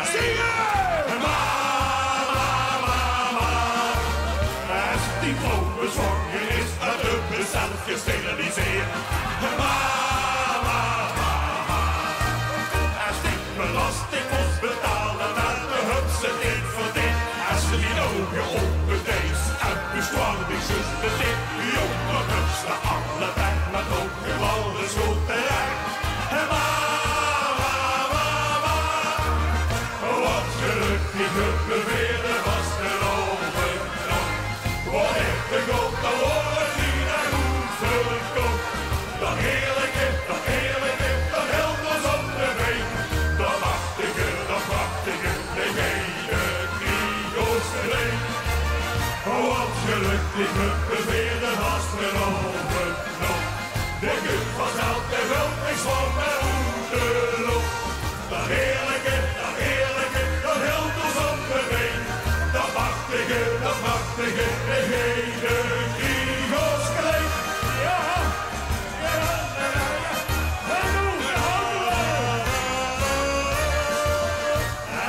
Zingen! Ma, als die boom bezongen is, het up zelf gesterialiseerd. Als die belasting moest betalen, naar de hupse dit voor dit. Als ze die ogen open deed, en beschouwdingsjes de dit. Jonge hupste alle tijd, met ook gewoon de schulderij. Wat gelukkig gebeuren was er overal. Wat heeft de god dan horen die daar goed verkoopt. Dat heerlijke, dat helders op de been. Dat machtige, de gele kriegosgeleen. Wat gelukkig gebeuren was er overal. De gut was altijd wel, ik zwom met de lucht. Dat heerlijke, dat helders op de been. Dat machtige, de gele kriegosgeleen. Ja,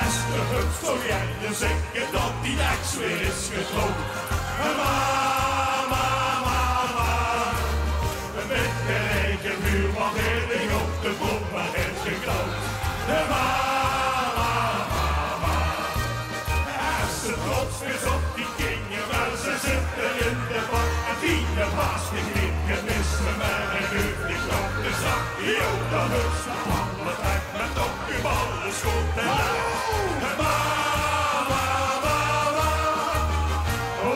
als de hut voor jij je zeggen dat die ex weer is gekloopt. Met de eigen buurman heerlijk op de bommen heeft gekloopt. Als ze trots is op die kingen, maar ze zitten in de bak. En die baas die knikken is met een neuf die knop de zak. Jo, dan hust de alle tijd met op uw ballen schoot en laag.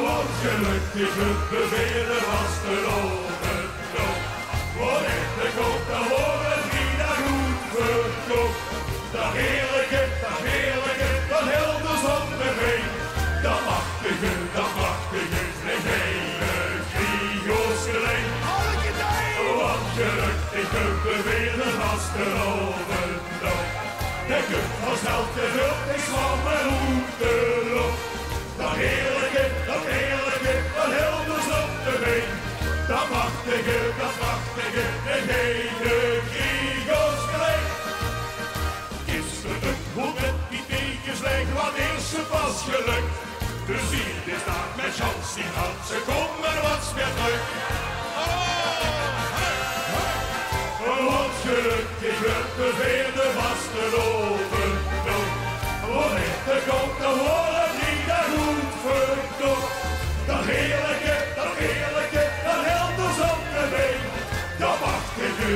Wat gelukkig het beweren was er overal. Wat heeft de god te horen die daar goed verkoopt. Dat heerlijke, dat helders op de been. Dat machtige, de gele kriegosgeleen. Wat gelukkig het beweren was er overal. De gut was altijd hulp, ik zwam mijn hoed erop. Dat heerlijke, dat helders op de been. Dat machtige, de gele kriegosgeleen. Gisteren hoe met die tegensleg, wat is ze pas gelukt. Dus hier is daar met chans, die had ze komen wat meer druk. Wat gelukkig het beweerde was er overal. Wat heeft de god te horen die daar goed verkoopt. Dat heerlijke, dat helders op de been. Dat machtige,